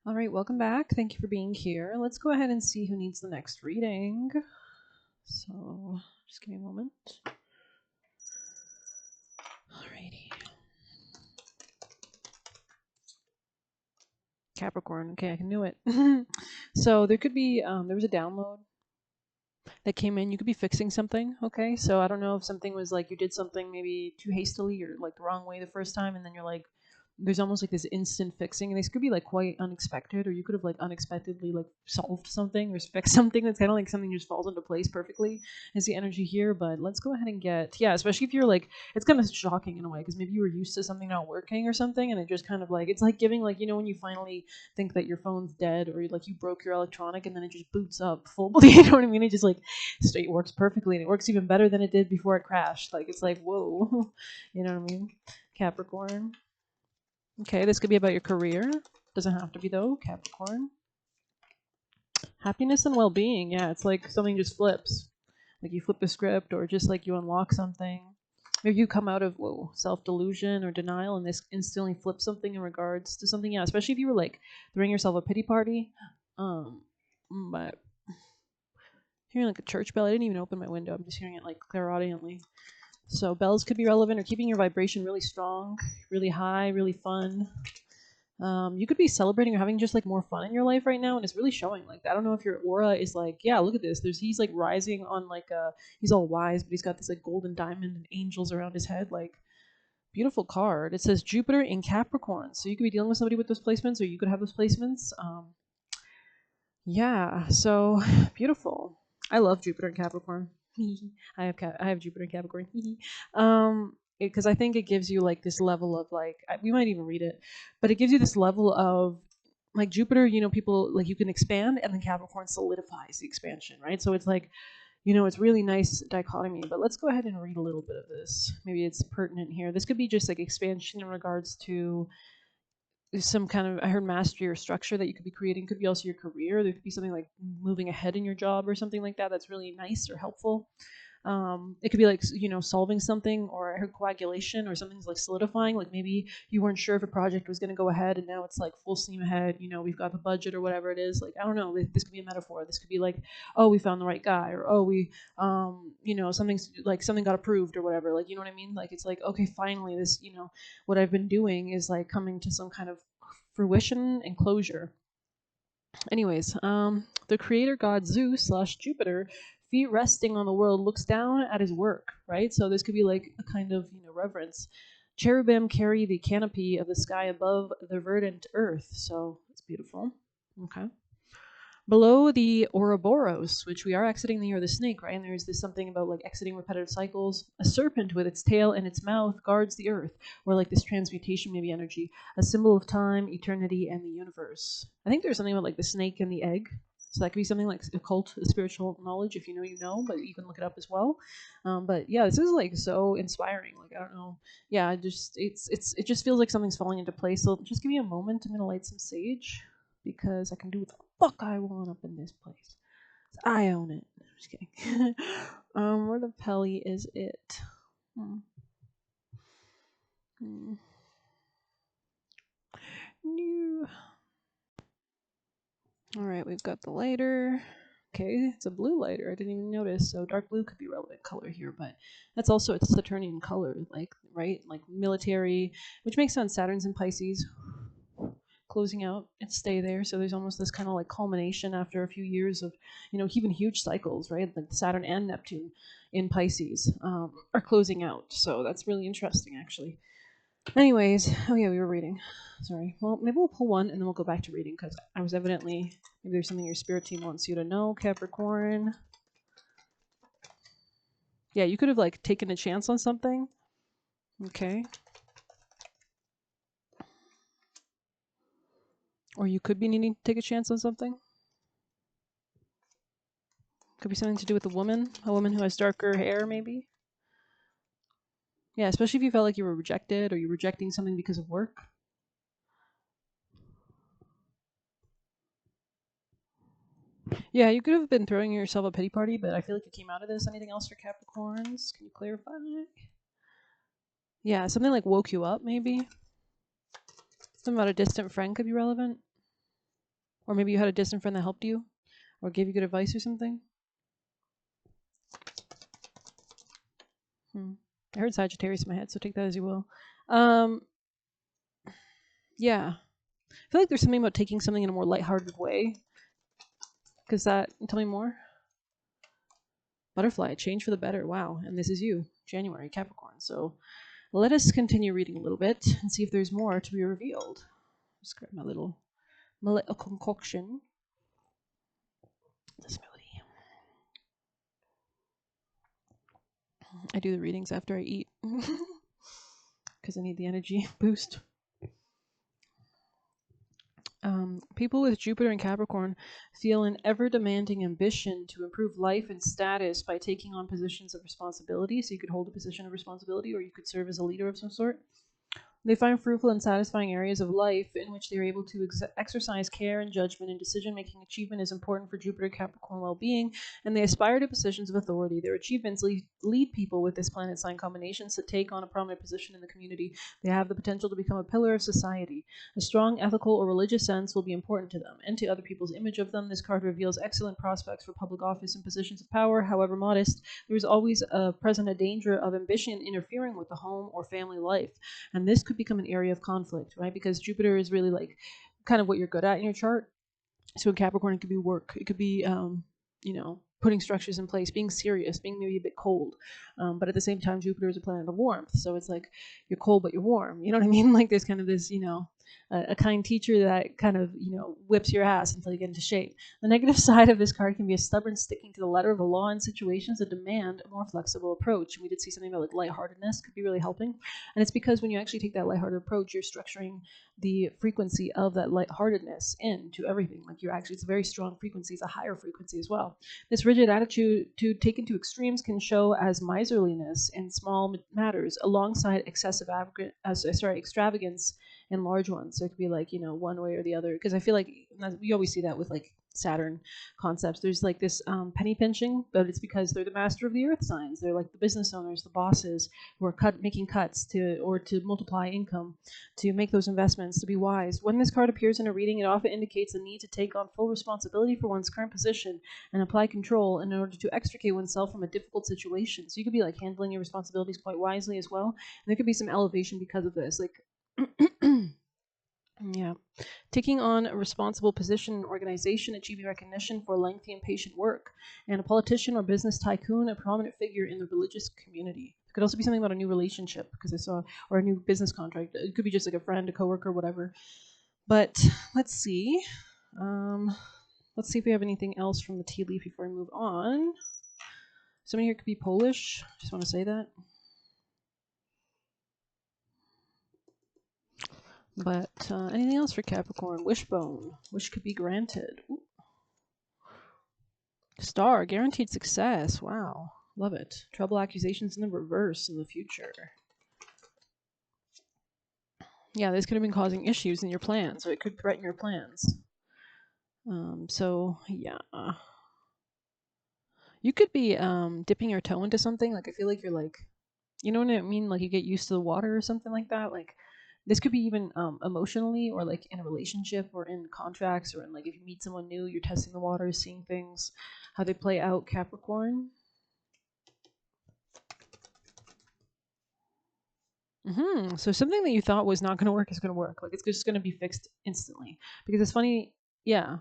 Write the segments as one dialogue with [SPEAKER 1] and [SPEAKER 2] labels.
[SPEAKER 1] All right, welcome back. Thank you for being here. Let's go ahead and see who needs the next reading. So, just give me a moment. Alrighty. Capricorn. Okay, I knew it. So there could be there was a download that came in. You could be fixing something. Okay, so I don't know if something was like you did something maybe too hastily or like the wrong way the first time, and then you're like, there's almost like this instant fixing, and this could be like quite unexpected, or you could have like unexpectedly like solved something or fixed something that's kind of like something just falls into place perfectly. Is the energy here? But let's go ahead and get, yeah, especially if you're like, it's kind of shocking in a way because maybe you were used to something not working or something, and it just kind of like, it's like giving like, when you finally think that your phone's dead or like you broke your electronic and then it just boots up full. You know what I mean? It just like straight works perfectly, and it works even better than it did before it crashed. Like it's like whoa. You know what I mean? Capricorn. Okay, this could be about your career. Doesn't have to be though, Capricorn. Happiness and well-being. Yeah, it's like something just flips. Like you flip the script, or just like you unlock something. Maybe you come out of self-delusion or denial, and this instantly flips something in regards to something. Yeah, especially if you were like throwing yourself a pity party. But hearing like a church bell. I didn't even open my window. I'm just hearing it like clairaudiently. So bells could be relevant, or keeping your vibration really strong, really high, really fun. You could be celebrating or having just like more fun in your life right now, and it's really showing. Like I don't know if your aura is like, yeah, look at this. He's like rising on like he's all wise, but he's got this like golden diamond and angels around his head. Like beautiful card. It says Jupiter in Capricorn, so you could be dealing with somebody with those placements, or you could have those placements. Yeah, so beautiful. I love Jupiter and Capricorn. I have Jupiter and Capricorn. Because I think it gives you like this level of like we might even read it, but it gives you this level of like Jupiter. People like you can expand, and then Capricorn solidifies the expansion, right? So it's like it's really nice dichotomy. But let's go ahead and read a little bit of this. Maybe it's pertinent here. This could be just like expansion in regards to some kind of, I heard, mastery or structure that you could be creating. Could be also your career. There could be something like moving ahead in your job or something like that that's really nice or helpful. It could be like solving something, or I heard coagulation, or something's like solidifying. Like maybe you weren't sure if a project was going to go ahead, and now it's like full steam ahead. We've got the budget or whatever it is. Like I don't know. This could be a metaphor. This could be like, oh, we found the right guy, or oh, we something's like something got approved or whatever. Like you know what I mean? Like it's like, okay, finally this what I've been doing is like coming to some kind of fruition and closure. Anyways, the creator god Zeus slash Jupiter, feet resting on the world, looks down at his work, right? So this could be like a kind of reverence. Cherubim carry the canopy of the sky above the verdant earth, so it's beautiful. Okay. Below the Ouroboros, which we are exiting the year of the snake, right? And there's this something about like exiting repetitive cycles. A serpent with its tail and its mouth guards the earth, or like this transmutation, maybe energy, a symbol of time, eternity, and the universe. I think there's something about like the snake and the egg. So that could be something like occult, spiritual knowledge. If you know, you know, but you can look it up as well. But yeah, this is like so inspiring. Like I don't know, yeah, it just feels like something's falling into place. So just give me a moment. I'm gonna light some sage because I can do what the fuck I want up in this place. I own it. I'm just kidding. Where the Pelly is it? Hmm. Hmm. New. All right, we've got the lighter. Okay, it's a blue lighter. I didn't even notice. So dark blue could be relevant color here, but that's also a Saturnian color, like right, like military, which makes sense. Saturn's in Pisces, closing out and stay there. So there's almost this kind of like culmination after a few years of, even huge cycles, right? Like Saturn and Neptune in Pisces are closing out. So that's really interesting, actually. Anyways, oh yeah, we were reading. Sorry. Well, maybe we'll pull one and then we'll go back to reading because I was evidently, maybe there's something your spirit team wants you to know, Capricorn. Yeah, you could have like taken a chance on something. Okay. Or you could be needing to take a chance on something. Could be something to do with a woman who has darker hair, maybe. Yeah, especially if you felt like you were rejected or you're rejecting something because of work. Yeah, you could have been throwing yourself a pity party, but I feel like you came out of this. Anything else for Capricorns? Can you clarify? Yeah, something like woke you up, maybe. Something about a distant friend could be relevant. Or maybe you had a distant friend that helped you or gave you good advice or something. I heard Sagittarius in my head, so take that as you will. Um, yeah. I feel like there's something about taking something in a more lighthearted way. Because that, tell me more. Butterfly, change for the better. Wow. And this is you, January, Capricorn. So let us continue reading a little bit and see if there's more to be revealed. Just grab my little concoction. This melody. I do the readings after I eat because I need the energy boost. People with Jupiter and Capricorn feel an ever demanding ambition to improve life and status by taking on positions of responsibility. So you could hold a position of responsibility or you could serve as a leader of some sort. They find fruitful and satisfying areas of life in which they are able to exercise care and judgment, and decision-making achievement is important for Jupiter Capricorn well-being, and they aspire to positions of authority. Their achievements lead people with this planet sign combinations to take on a prominent position in the community. They have the potential to become a pillar of society. A strong ethical or religious sense will be important to them and to other people's image of them. This card reveals excellent prospects for public office and positions of power. However modest, there is always present a danger of ambition interfering with the home or family life. And this could become an area of conflict, right? Because Jupiter is really like kind of what you're good at in your chart. So in Capricorn, it could be work. It could be, putting structures in place, being serious, being maybe a bit cold. But at the same time, Jupiter is a planet of warmth. So it's like you're cold, but you're warm. You know what I mean? Like there's kind of this, a kind teacher that kind of, whips your ass until you get into shape. The negative side of this card can be a stubborn sticking to the letter of the law in situations that demand a more flexible approach. We did see something about like lightheartedness could be really helping. And it's because when you actually take that lighthearted approach, you're structuring the frequency of that lightheartedness into everything. Like it's a very strong frequency, it's a higher frequency as well. This rigid attitude to taken to extremes can show as miserliness in small matters alongside excessive extravagance in large ones. So it could be like, one way or the other. Because I feel like we always see that with like Saturn concepts. There's like this penny pinching, but it's because they're the master of the earth signs. They're like the business owners, the bosses who are making cuts to multiply income, to make those investments, to be wise. When this card appears in a reading, it often indicates a need to take on full responsibility for one's current position and apply control in order to extricate oneself from a difficult situation. So you could be like handling your responsibilities quite wisely as well. And there could be some elevation because of this. Like yeah. Taking on a responsible position in an organization, achieving recognition for lengthy and patient work, and a politician or business tycoon, a prominent figure in the religious community. It could also be something about a new relationship, because I saw, or a new business contract. It could be just like a friend, a coworker, whatever. But let's see. Let's see if we have anything else from the tea leaf before I move on. Somebody here could be Polish. Just want to say that. But anything else for Capricorn? Wishbone. Wish could be granted. Ooh. Star. Guaranteed success. Wow. Love it. Trouble accusations in the reverse in the future. Yeah, this could have been causing issues in your plans, or it could threaten your plans. So, yeah. You could be dipping your toe into something. Like, I feel like you're like, you know what I mean? Like, you get used to the water or something like that. Like, this could be even emotionally, or like in a relationship, or in contracts, or in like if you meet someone new, you're testing the waters, seeing things, how they play out. Capricorn. So something that you thought was not going to work is going to work. Like it's just going to be fixed instantly. Because it's funny. Yeah,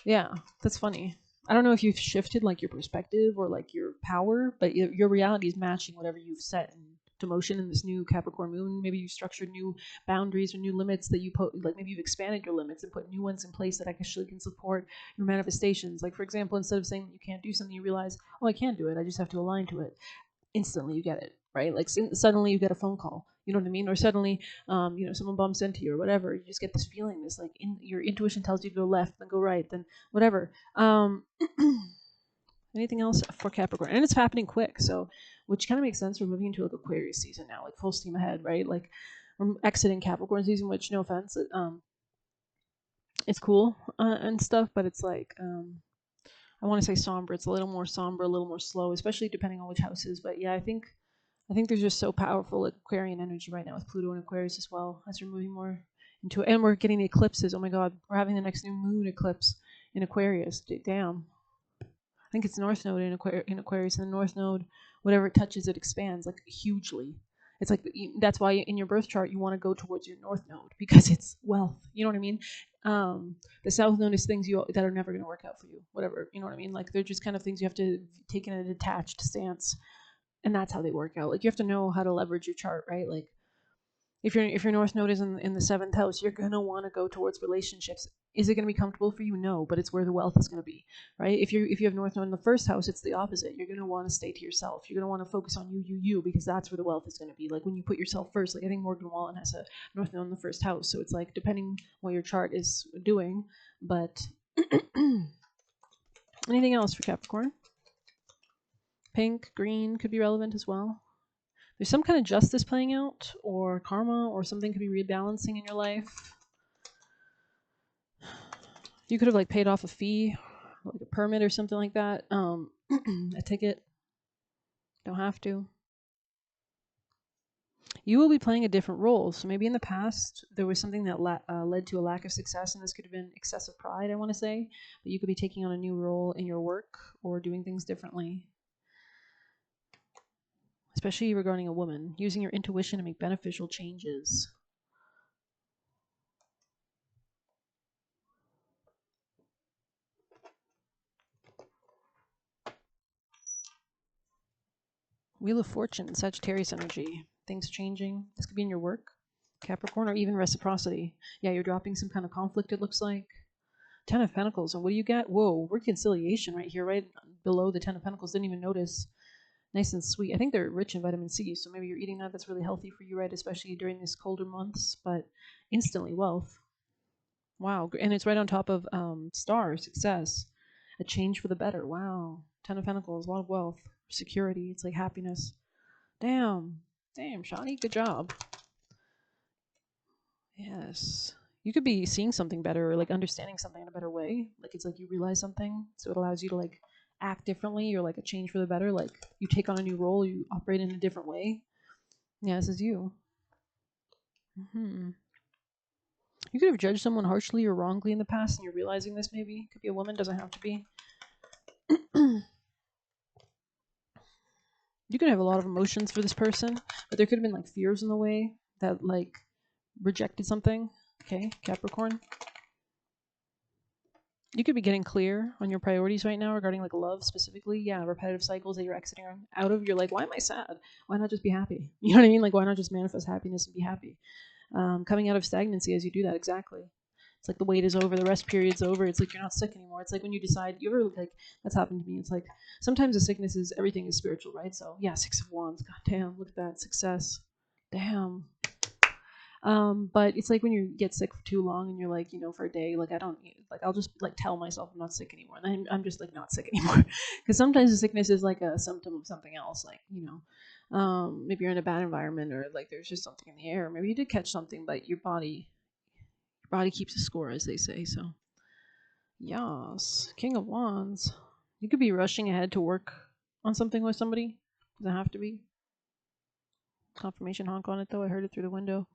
[SPEAKER 1] that's funny. I don't know if you've shifted like your perspective or like your power, but your reality is matching whatever you've set into motion in this new Capricorn moon. Maybe you structured new boundaries or new limits that you put, like maybe you've expanded your limits and put new ones in place that actually can support your manifestations. Like for example, instead of saying that you can't do something, you realize, oh, I can do it. I just have to align to it. Instantly you get it, right? Like suddenly you get a phone call, you know what I mean? Or suddenly, someone bumps into you or whatever. You just get this feeling, this like your intuition tells you to go left, then go right, then whatever. Anything else for Capricorn? And it's happening quick, so which kind of makes sense. We're moving into like Aquarius season now, like full steam ahead, right? Like we're exiting Capricorn season, which no offense, it's cool and stuff, but it's like I want to say somber. It's a little more somber, a little more slow, especially depending on which house is. But yeah, I think there's just so powerful like Aquarian energy right now with Pluto and Aquarius as well, as we're moving more into it. And we're getting the eclipses. Oh my God, we're having the next new moon eclipse in Aquarius. Damn. I think it's North Node in Aquarius, and the North Node, whatever it touches, it expands like hugely. It's like that's why in your birth chart you want to go towards your North Node because it's wealth. You know what I mean? The South Node is things that are never going to work out for you. Whatever, you know what I mean? Like they're just kind of things you have to take in a detached stance, and that's how they work out. Like you have to know how to leverage your chart, right? Like if your North Node is in the seventh house, you're gonna want to go towards relationships. Is it gonna be comfortable for you? No, but it's where the wealth is gonna be, right? If you have North Node in the first house, it's the opposite. You're gonna want to stay to yourself. You're gonna want to focus on you, because that's where the wealth is gonna be. Like when you put yourself first. Like I think Morgan Wallen has a North Node in the first house, so it's like depending what your chart is doing. But anything else for Capricorn? Pink, green could be relevant as well. There's some kind of justice playing out, or karma, or something could be rebalancing in your life. You could have like paid off a fee, like a permit or something like that. A ticket. Don't have to. You will be playing a different role. So maybe in the past there was something that led to a lack of success, and this could have been excessive pride, I want to say. But you could be taking on a new role in your work or doing things differently. Especially regarding a woman, using your intuition to make beneficial changes. Wheel of Fortune, Sagittarius energy. Things changing. This could be in your work, Capricorn, or even reciprocity. Yeah, you're dropping some kind of conflict, it looks like. Ten of Pentacles. And what do you get? Whoa, reconciliation right here, right below the Ten of Pentacles. Didn't even notice. Nice and sweet. I think they're rich in vitamin C, so maybe you're eating that. That's really healthy for you, right? Especially during these colder months. But instantly wealth. Wow. And it's right on top of star, success. A change for the better. Wow. Ten of Pentacles, a lot of wealth, security. It's like happiness. Damn. Damn, Shani, good job. Yes. You could be seeing something better, or like understanding something in a better way. Like it's like you realize something, so it allows you to like act differently, or like a change for the better. Like you take on a new role, you operate in a different way. Yeah, this is you. You could have judged someone harshly or wrongly in the past, and you're realizing this maybe. Could be a woman, doesn't have to be. You could have a lot of emotions for this person, but there could have been like fears in the way that like rejected something. Okay, Capricorn. You could be getting clear on your priorities right now regarding like love specifically. Yeah, repetitive cycles that you're exiting out of. You're like, why am I sad? Why not just be happy? You know what I mean? Like, why not just manifest happiness and be happy? Coming out of stagnancy as you do that, exactly. It's like the wait is over, the rest period's over. It's like you're not sick anymore. It's like when you decide, you ever like, that's happened to me. It's like sometimes the sickness is everything is spiritual, right? So yeah, Six of Wands. God damn, look at that success. Damn. But it's like when you get sick for too long and you're like, for a day, like I don't like I'll just like tell myself I'm not sick anymore, and then I'm just like not sick anymore, because sometimes the sickness is like a symptom of something else, like maybe you're in a bad environment, or like there's just something in the air. Maybe you did catch something, but your body keeps a score, as they say. So yes, King of Wands. You could be rushing ahead to work on something with somebody. Doesn't have to be. Confirmation honk on it though. I heard it through the window.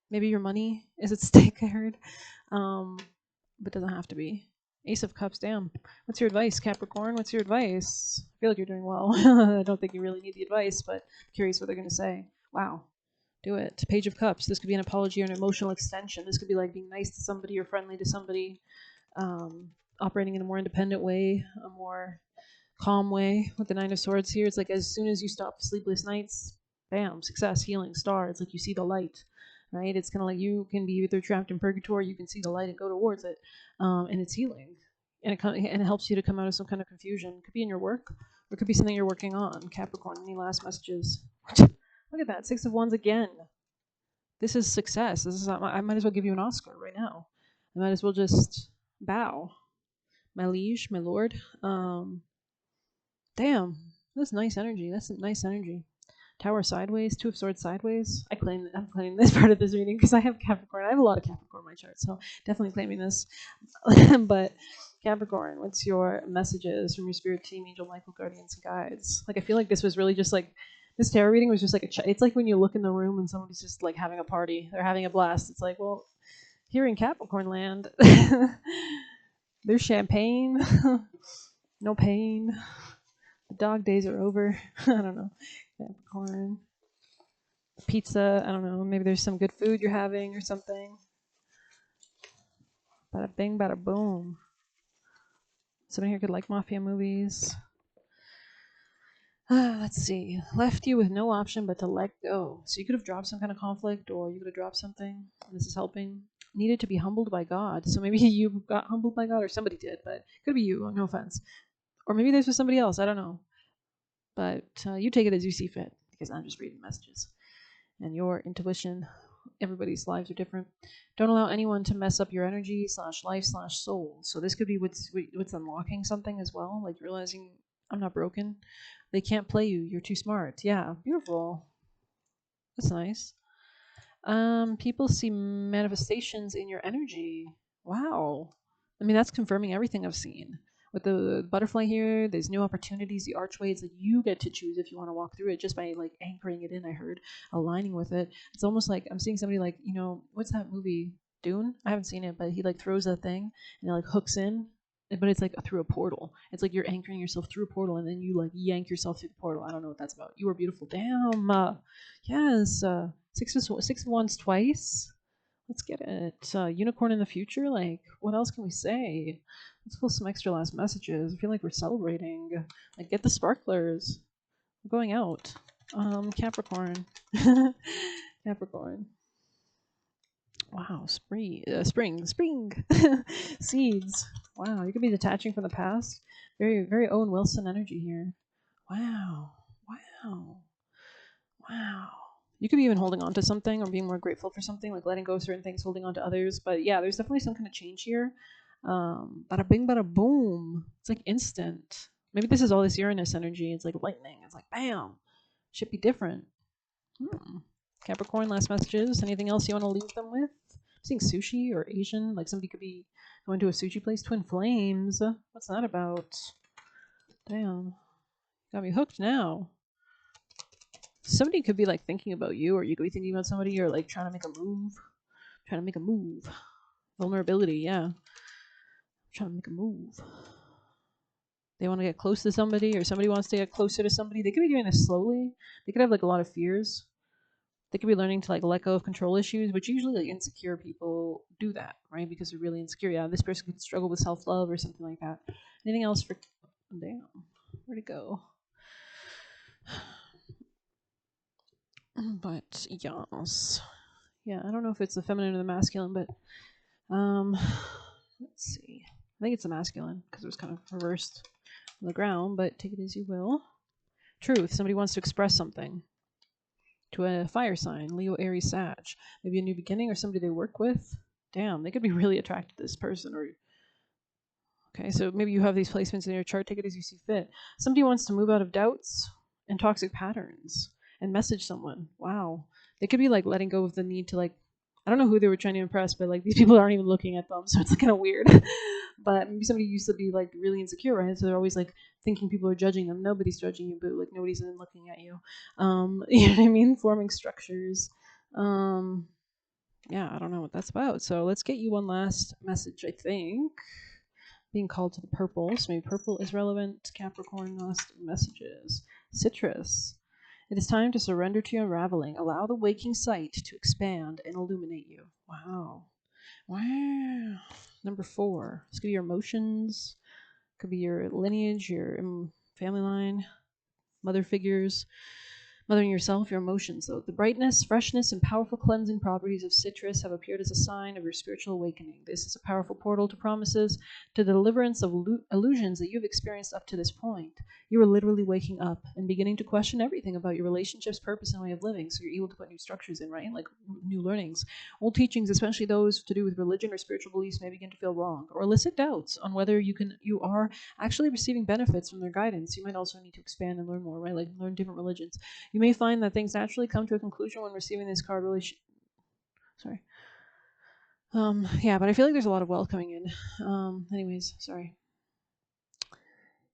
[SPEAKER 1] Maybe your money is at stake, I heard. But doesn't have to be. Ace of Cups, damn. What's your advice, Capricorn? What's your advice? I feel like you're doing well. I don't think you really need the advice, but I'm curious what they're going to say. Wow. Do it. Page of Cups. This could be an apology or an emotional extension. This could be like being nice to somebody or friendly to somebody, operating in a more independent way, a more calm way with the Nine of Swords here. It's like as soon as you stop sleepless nights, bam, success, healing, star. It's like you see the light, right? It's kind of like you can be either trapped in purgatory, you can see the light and go towards it, and it's healing, and it helps you to come out of some kind of confusion. It could be in your work, or it could be something you're working on. Capricorn, any last messages? Look at that, Six of Wands again. This is success. This is I might as well give you an Oscar right now. I might as well just bow, my liege, my lord. Damn, that's nice energy. That's some nice energy. Tower sideways, Two of Swords sideways. I'm claiming this part of this reading because I have Capricorn. I have a lot of Capricorn in my chart, so definitely claiming this. But Capricorn, what's your messages from your spirit team, angel, Michael, guardians, and guides? Like I feel like this was really just like This tarot reading was just like it's like when you look in the room and somebody's just like having a party. They're having a blast. It's like, well, here in Capricorn land, there's champagne, no pain. The dog days are over. I don't know. Capricorn. Pizza. I don't know. Maybe there's some good food you're having or something. Bada bing, bada boom. Somebody here could like mafia movies. Let's see. Left you with no option but to let go. So you could have dropped some kind of conflict, or you could have dropped something. This is helping. Needed to be humbled by God. So maybe you got humbled by God, or somebody did, but it could be you. No offense. Or maybe this was somebody else. I don't know. But you take it as you see fit, because I'm just reading messages. And your intuition, everybody's lives are different. Don't allow anyone to mess up your energy / life / soul. So this could be what's unlocking something as well, like realizing I'm not broken. They can't play you. You're too smart. Yeah, beautiful. That's nice. People see manifestations in your energy. Wow. I mean, that's confirming everything I've seen. With the butterfly here, there's new opportunities, the archway. It's like you get to choose if you want to walk through it just by like anchoring it in. I heard aligning with it. It's almost like I'm seeing somebody like, what's that movie? Dune? I haven't seen it, but he like throws that thing and it like hooks in, but it's like through a portal. It's like you're anchoring yourself through a portal and then you like yank yourself through the portal. I don't know what that's about. You are beautiful. Damn. Yes. Six of Wands twice. Let's get it. Unicorn in the future. Like, what else can we say? Let's pull some extra last messages. I feel like we're celebrating. Like, get the sparklers. I'm going out. Capricorn. Capricorn. Wow, spring. Seeds. Wow, you could be detaching from the past. Very, very Owen Wilson energy here. Wow. You could be even holding on to something or being more grateful for something, like letting go of certain things, holding on to others. But yeah, there's definitely some kind of change here. Bada bing, bada boom. It's like instant. Maybe this is all this Uranus energy. It's like lightning. It's like bam. Should be different. Capricorn, last messages. Anything else you want to leave them with? I'm seeing sushi or Asian. Like somebody could be going to a sushi place. Twin flames. What's that about? Damn. Got me hooked now. Somebody could be like thinking about you, or you could be thinking about somebody, or like trying to make a move. Vulnerability, yeah. Trying to make a move. They want to get close to somebody, or somebody wants to get closer to somebody. They could be doing this slowly. They could have like a lot of fears. They could be learning to like let go of control issues, which usually like insecure people do that, right? Because they're really insecure. Yeah, this person could struggle with self-love or something like that. Anything else for damn, where'd it go? But yes. Yeah, I don't know if it's the feminine or the masculine, but let's see. I think it's the masculine because it was kind of reversed on the ground, but take it as you will. Truth. Somebody wants to express something to a fire sign, Leo, Aries, Sag. Maybe a new beginning or somebody they work with. Damn, they could be really attracted to this person. Or okay, so maybe you have these placements in your chart. Take it as you see fit. Somebody wants to move out of doubts and toxic patterns and message someone. Wow. They could be like letting go of the need to like, I don't know who they were trying to impress, but like these people aren't even looking at them, so it's kind of weird. But maybe somebody used to be like really insecure, right? So they're always like thinking people are judging them. Nobody's judging you, but like nobody's even looking at you. You know what I mean? Forming structures. Yeah, I don't know what that's about. So let's get you one last message, I think. Being called to the purple, so maybe purple is relevant. Capricorn, last messages. Citrus. It is time to surrender to your unraveling. Allow the waking sight to expand and illuminate you. Wow. Number 4. This could be your emotions. Could be your lineage, your family line, mother figures. Mothering yourself, your emotions, though. The brightness, freshness, and powerful cleansing properties of citrus have appeared as a sign of your spiritual awakening. This is a powerful portal to promises, to the deliverance of illusions that you've experienced up to this point. You are literally waking up and beginning to question everything about your relationships, purpose, and way of living, so you're able to put new structures in, right? Like new learnings. Old teachings, especially those to do with religion or spiritual beliefs, may begin to feel wrong, or elicit doubts on whether you are actually receiving benefits from their guidance. You might also need to expand and learn more, right? Like learn different religions. You may find that things naturally come to a conclusion when receiving this card Sorry. Yeah, but I feel like there's a lot of wealth coming in. Anyways, sorry.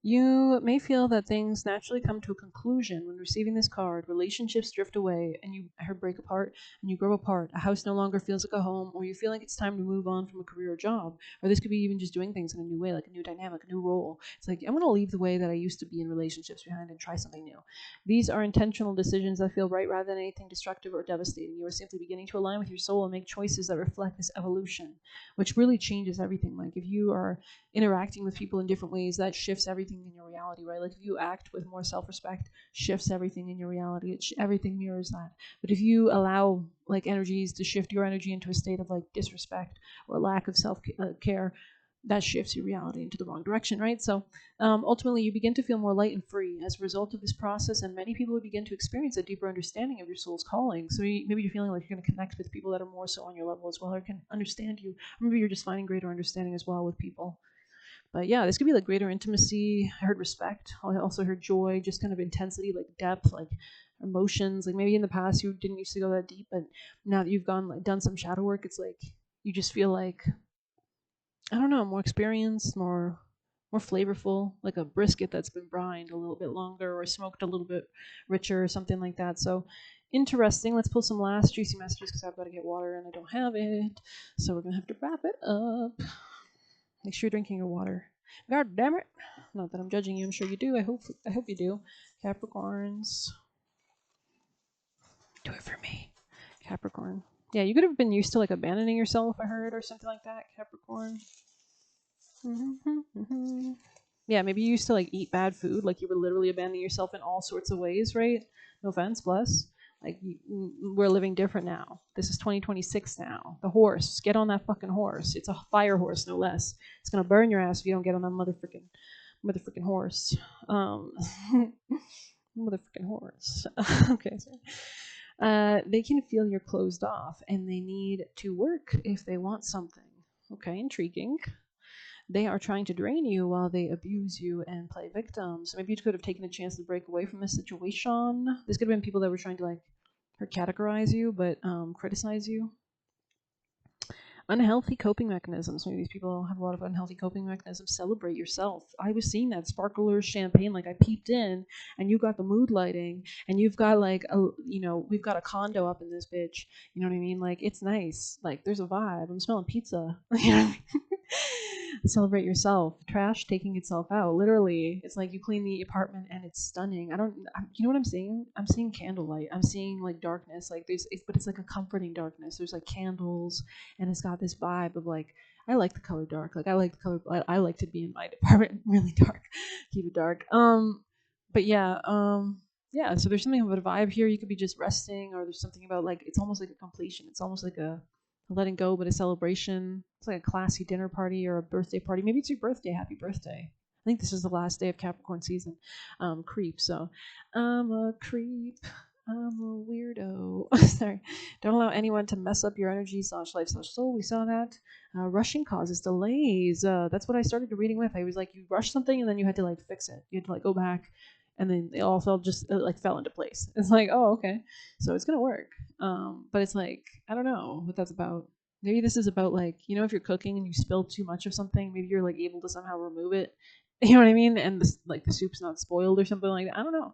[SPEAKER 1] You may feel that things naturally come to a conclusion when receiving this card. Relationships drift away and you break apart and you grow apart. A house no longer feels like a home, or you feel like it's time to move on from a career or job. Or this could be even just doing things in a new way, like a new dynamic, a new role. It's like, I'm going to leave the way that I used to be in relationships behind and try something new. These are intentional decisions that feel right rather than anything destructive or devastating. You are simply beginning to align with your soul and make choices that reflect this evolution, which really changes everything. Like if you are interacting with people in different ways, that shifts everything in your reality, right? Like if you act with more self-respect, shifts everything in your reality. Everything mirrors that. But if you allow like energies to shift your energy into a state of like disrespect or lack of self-care, that shifts your reality into the wrong direction, right? So ultimately, you begin to feel more light and free as a result of this process, and many people will begin to experience a deeper understanding of your soul's calling. So maybe you're feeling like you're going to connect with people that are more so on your level as well, or can understand you. Or maybe you're just finding greater understanding as well with people. But yeah, this could be like greater intimacy. I heard respect. I also heard joy, just kind of intensity, like depth, like emotions. Like maybe in the past you didn't used to go that deep, but now that you've gone like done some shadow work, it's like you just feel like, I don't know, more experienced, more flavorful, like a brisket that's been brined a little bit longer or smoked a little bit richer or something like that. So interesting. Let's pull some last juicy messages because I've got to get water and I don't have it. So we're gonna have to wrap it up. Make sure you're drinking your water. God damn it. Not that I'm judging you, I'm sure you do. I hope you do. Capricorns. Do it for me. Capricorn. Yeah, you could have been used to like abandoning yourself, I heard, or something like that, Capricorn. Yeah, maybe you used to like eat bad food, like you were literally abandoning yourself in all sorts of ways, right? No offense, bless. Like we're living different now. This is 2026 now. The horse, get on that fucking horse. It's a fire horse, no less. It's gonna burn your ass if you don't get on that motherfucking horse. Motherfucking horse. Okay, sorry. They can feel you're closed off, and they need to work if they want something. Okay, intriguing. They are trying to drain you while they abuse you and play victim. So maybe you could have taken a chance to break away from this situation. This could have been people that were trying to like categorize you, but criticize you. Unhealthy coping mechanisms. Maybe these people have a lot of unhealthy coping mechanisms. Celebrate yourself. I was seeing that sparkler champagne. Like I peeped in, and you got the mood lighting, and you've got like we've got a condo up in this bitch. You know what I mean? Like it's nice. Like there's a vibe. I'm smelling pizza. You know what I mean? Celebrate yourself. Trash taking itself out. Literally, it's like you clean the apartment and it's stunning. You know what I'm seeing? I'm seeing candlelight. I'm seeing like darkness. Like but it's like a comforting darkness. There's like candles, and it's got this vibe of like, I like the color dark. Like I like the color. I like to be in my apartment really dark. Keep it dark. But yeah. Yeah. So there's something about a vibe here. You could be just resting, or there's something about like it's almost like a completion. It's almost like a letting go, but a celebration. It's like a classy dinner party or a birthday party. Maybe it's your birthday. Happy birthday. I think this is the last day of Capricorn season. Creep. So I'm a creep. I'm a weirdo. Sorry. Don't allow anyone to mess up your energy / life / soul. We saw that. Rushing causes delays. That's what I started the reading with. I was like, you rush something and then you had to like fix it. You had to like go back, and then it all fell into place. It's like, oh, okay, so it's gonna work. But it's like, I don't know what that's about. Maybe this is about like, if you're cooking and you spill too much of something, maybe you're like able to somehow remove it. You know what I mean? And the soup's not spoiled or something like that. I don't know.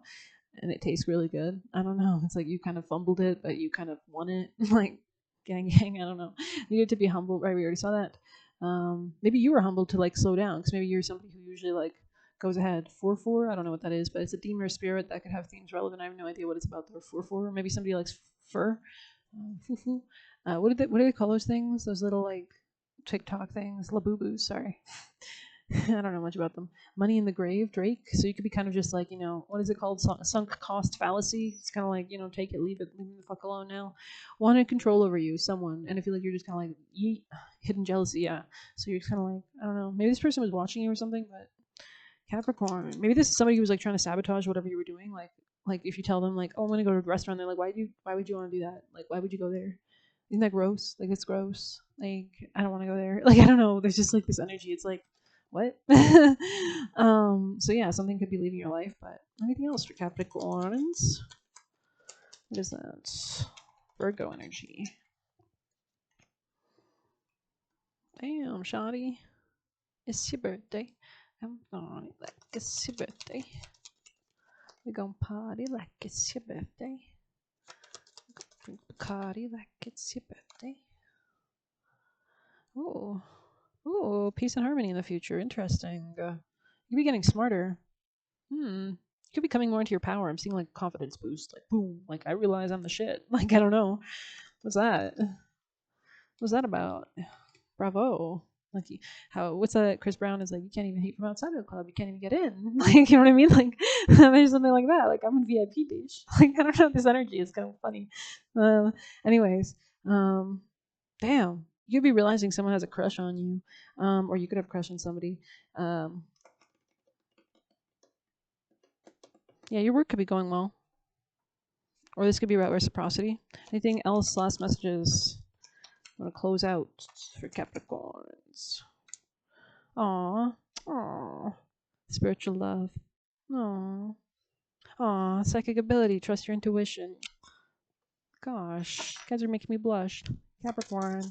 [SPEAKER 1] And it tastes really good. I don't know. It's like you kind of fumbled it, but you kind of won it. Like gang. I don't know. Needed to be humble, right? We already saw that. Maybe you were humbled to like slow down because maybe you're somebody who usually like goes ahead. 4/4. I don't know what that is, but it's a demon or spirit that could have themes relevant. I have no idea what it's about. Or 4/4. Maybe somebody likes fur. Foo-foo. What do they call those things? Those little like TikTok things, labubus. Sorry, I don't know much about them. Money in the grave, Drake. So you could be kind of just like, what is it called? Sunk cost fallacy. It's kind of like, take it, leave me the fuck alone now. Wanted control over you, someone, and I feel like you're just kind of like, yeet, hidden jealousy, yeah. So you're just kind of like, I don't know. Maybe this person was watching you or something, but Capricorn. Maybe this is somebody who was like trying to sabotage whatever you were doing. Like if you tell them like, oh, I'm gonna go to a restaurant, they're like, why would you want to do that? Like, why would you go there? Isn't that gross? Like it's gross. Like I don't want to go there. Like I don't know. There's just like this energy. It's like, what? So yeah, something could be leaving your life, but anything else for Capricorns? What is that? Virgo energy. Damn, shoddy. It's your birthday. I'm party like it's your birthday. We gon' party like it's your birthday. Drink Bacardi like it's your birthday. Ooh. Ooh, peace and harmony in the future. Interesting. You'll be getting smarter. You could be coming more into your power. I'm seeing like confidence boost. Like boom. Like I realize I'm the shit. Like I don't know. What's that? What's that about? Bravo. Like how what's that? Chris Brown is like, you can't even hate from outside of the club. You can't even get in. Like you know what I mean? Like there's something like that. Like I'm in VIP bitch. Like I don't know. This energy is kind of funny. Anyways, damn. You could be realizing someone has a crush on you, or you could have a crush on somebody. Um, yeah, your work could be going well, or this could be about reciprocity. Anything else? Last messages. I'm gonna close out for Capricorns. Aw, aw, spiritual love. Aw, aw, psychic ability. Trust your intuition. Gosh, you guys are making me blush. Capricorn.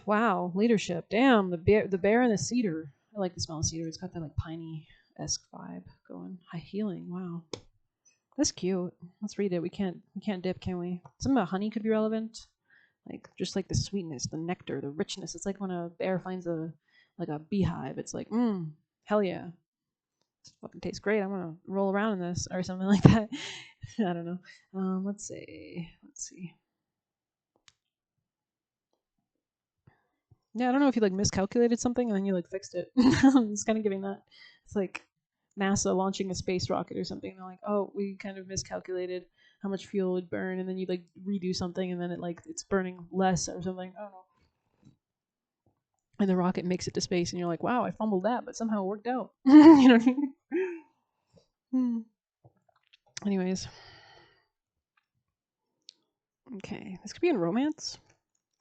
[SPEAKER 1] Wow, leadership. Damn, the bear and the cedar. I like the smell of cedar. It's got that like piney-esque vibe going. High healing. Wow, that's cute. Let's read it. We can't dip, can we? Something about honey could be relevant. Like just like the sweetness, the nectar, the richness. It's like when a bear finds a beehive. It's like, hell yeah, this fucking tastes great. I'm gonna roll around in this or something like that. I don't know. Let's see. Yeah, I don't know if you like miscalculated something and then you like fixed it. It's kind of giving that. It's like NASA launching a space rocket or something. They're like, oh, we kind of miscalculated how much fuel would burn, and then you like redo something, and then it's burning less or something. I don't know. And the rocket makes it to space, and you're like, wow, I fumbled that, but somehow it worked out. You know what I mean? Anyways, okay, this could be in romance.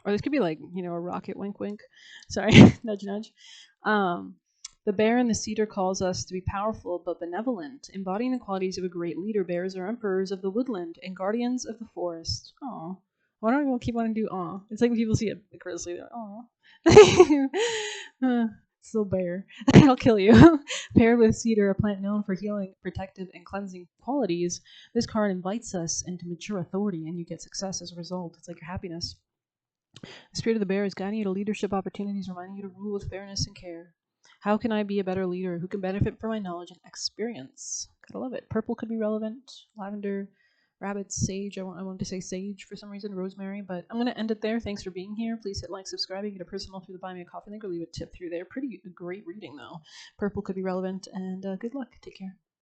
[SPEAKER 1] Or this could be like, a rocket wink wink. Sorry, nudge nudge. Um, the bear in the cedar calls us to be powerful but benevolent, embodying the qualities of a great leader. Bears are emperors of the woodland and guardians of the forest. Oh, why don't we keep wanting to do aw? It's like when people see a grizzly, they're aw. Still bear. I'll kill you. Paired with cedar, a plant known for healing, protective, and cleansing qualities, this card invites us into mature authority, and you get success as a result. It's like your happiness. The spirit of the bear is guiding you to leadership opportunities, reminding you to rule with fairness and care. How can I be a better leader? Who can benefit from my knowledge and experience? Gotta love it. Purple could be relevant. Lavender, rabbit, sage. I wanted to say sage for some reason, rosemary, but I'm going to end it there. Thanks for being here. Please hit like, subscribe. You get a personal through the Buy Me a Coffee link or leave a tip through there. Pretty great reading, though. Purple could be relevant, and good luck. Take care.